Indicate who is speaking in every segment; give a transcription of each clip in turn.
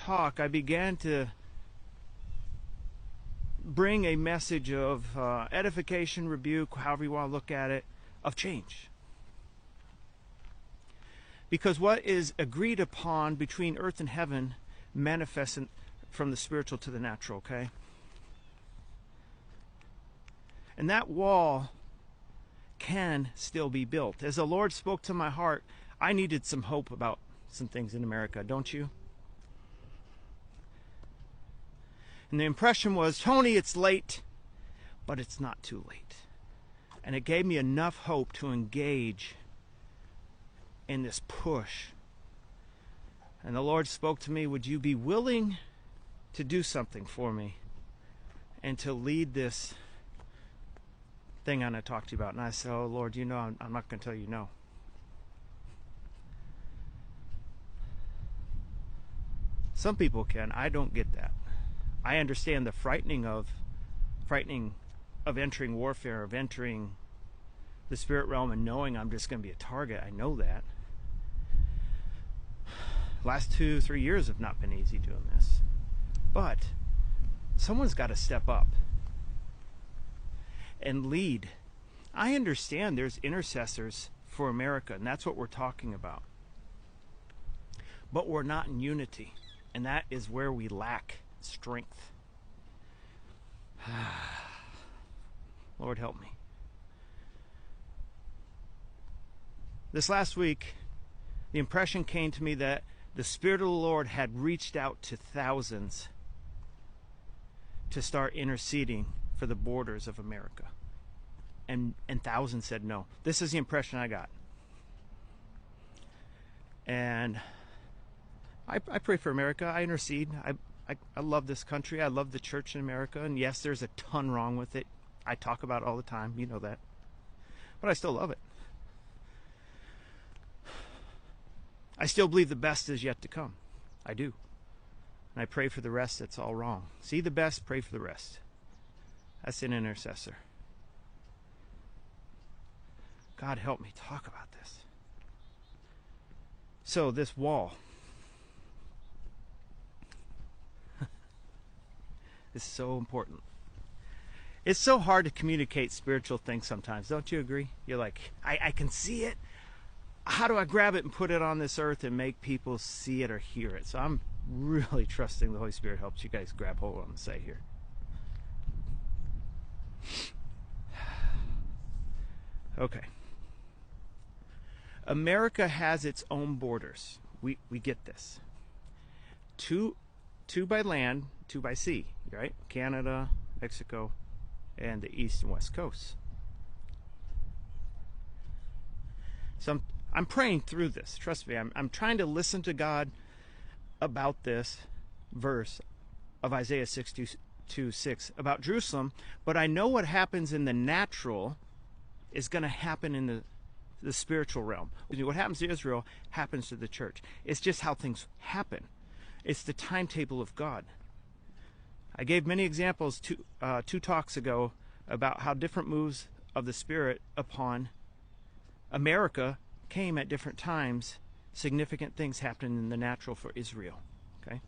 Speaker 1: talk, I began to bring a message of edification, rebuke, however you want to look at it, of change. Because what is agreed upon between earth and heaven manifests from the spiritual to the natural, okay? And that wall can still be built. As the Lord spoke to my heart, I needed some hope about some things in America, don't you? And the impression was, Tony, it's late, but it's not too late. And it gave me enough hope to engage in this push. And the Lord spoke to me, would you be willing to do something for me and to lead this thing I'm going to talk to you about? And I said, oh, Lord, you know, I'm not going to tell you no. Some people can. I don't get that. I understand the frightening of entering warfare, of entering the spirit realm and knowing I'm just going to be a target. I know that. Last 2-3 years have not been easy doing this. But someone's got to step up and lead. I understand there's intercessors for America, and that's what we're talking about. But we're not in unity, and that is where we lack strength. Lord, help me. This last week, the impression came to me that the Spirit of the Lord had reached out to thousands to start interceding for the borders of America. And thousands said no. This is the impression I got. And I pray for America. I intercede. I love this country. I love the church in America. And yes, there's a ton wrong with it. I talk about it all the time. You know that. But I still love it. I still believe the best is yet to come. I do. And I pray for the rest that's all wrong. See the best, pray for the rest. That's an intercessor. God help me talk about this. So this wall. Is so important. It's so hard to communicate spiritual things sometimes. Don't you agree? You're like, I can see it. How do I grab it and put it on this earth and make people see it or hear it? So I'm really trusting the Holy Spirit helps you guys grab hold of what I'm saying here. Okay. America has its own borders. We get this. Two by land, 2 by sea, right? Canada, Mexico, and the east and west coasts. So I'm praying through this. Trust me, I'm trying to listen to God about this verse of Isaiah 62:6 about Jerusalem, but I know what happens in the natural is going to happen in the spiritual realm. What happens to Israel happens to the church. It's just how things happen. It's the timetable of God. I gave many examples two talks ago about how different moves of the Spirit upon America came at different times. Significant things happened in the natural for Israel. Okay?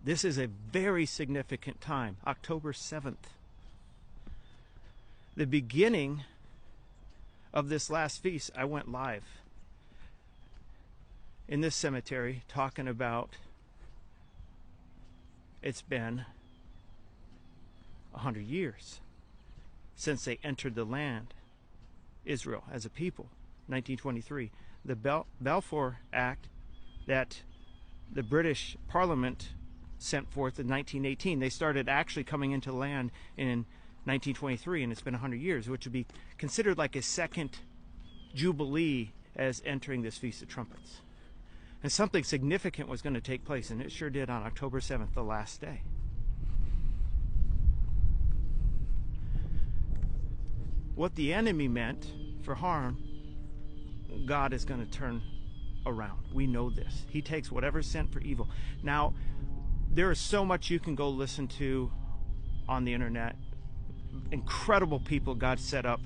Speaker 1: This is a very significant time, October 7th. The beginning of this last feast, I went live in this cemetery talking about it's been 100 years since they entered the land, Israel, as a people, 1923. The Balfour Act that the British Parliament sent forth in 1918, they started actually coming into land in 1923, and it's been 100 years, which would be considered like a second jubilee as entering this Feast of Trumpets. And something significant was going to take place, and it sure did on October 7th, the last day. What the enemy meant for harm, God is going to turn around. We know this. He takes whatever's sent for evil. Now, there is so much you can go listen to on the internet. Incredible people God set up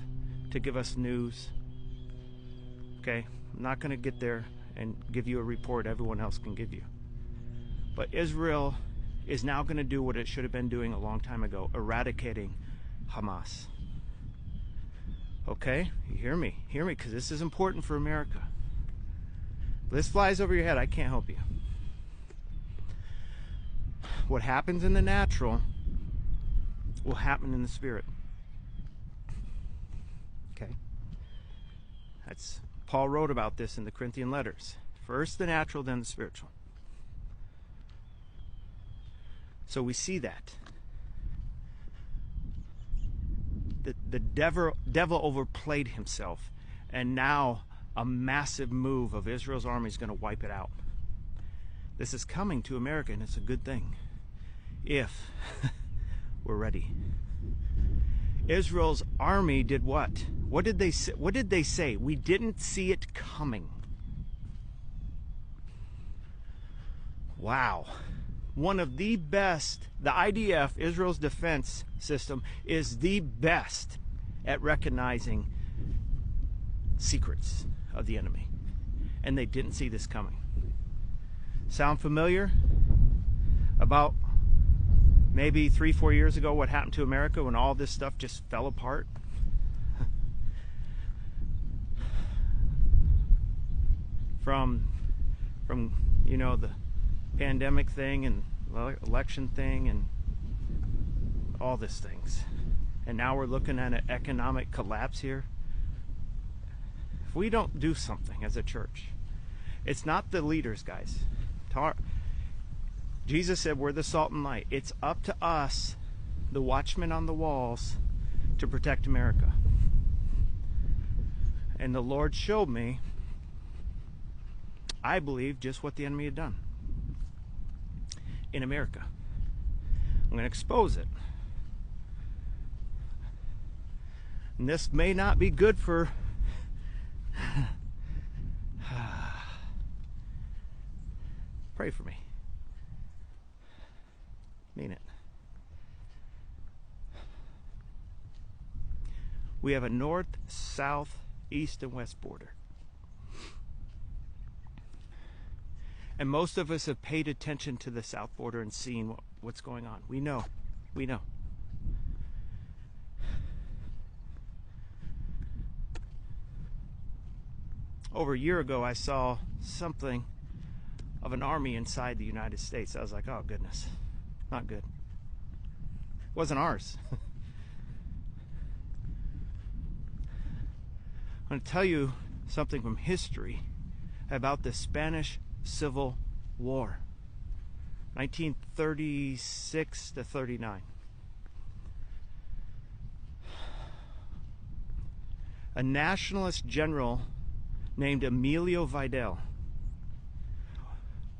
Speaker 1: to give us news. Okay, I'm not going to get there and give you a report everyone else can give you. But Israel is now going to do what it should have been doing a long time ago, eradicating Hamas. Okay? You hear me? Hear me, because this is important for America. If this flies over your head, I can't help you. What happens in the natural will happen in the spirit. Okay? That's Paul wrote about this in the Corinthian letters. First the natural, then the spiritual. So we see that. The devil overplayed himself, and now a massive move of Israel's army is going to wipe it out. This is coming to America, and it's a good thing if we're ready. Israel's army did what? What did they say? What did they say? We didn't see it coming. Wow. One of the best, the IDF, Israel's defense system, is the best at recognizing secrets of the enemy. And they didn't see this coming. Sound familiar? About maybe 3-4 years ago, what happened to America when all this stuff just fell apart? From you know, the pandemic thing and election thing and all these things, and now we're looking at an economic collapse here. If we don't do something as a church, it's not the leaders, guys. Jesus said we're the salt and light. It's up to us, the watchmen on the walls, to protect America. And the Lord showed me, I believe, just what the enemy had done in America. I'm going to expose it. And this may not be good for pray for me. Mean it. We have a north, south, east, and west border. And most of us have paid attention to the south border and seen what's going on. We know. We know. Over a year ago, I saw something of an army inside the United States. I was like, oh, goodness. Not good. It wasn't ours. I'm going to tell you something from history about the Spanish Civil War, 1936 to 39. A nationalist general named Emilio Vidal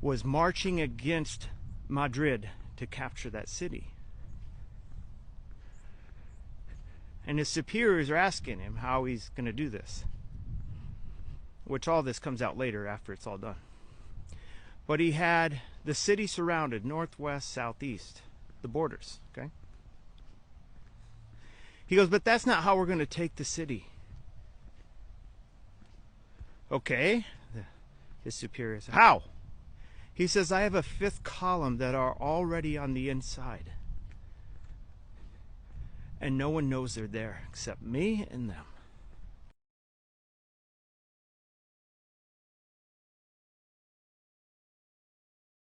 Speaker 1: was marching against Madrid to capture that city. And his superiors are asking him how he's going to do this, which all this comes out later after it's all done. But he had the city surrounded, northwest, southeast, the borders, okay? He goes, but that's not how we're going to take the city. Okay, his superior says, how? He says, I have a fifth column that are already on the inside. And no one knows they're there except me and them.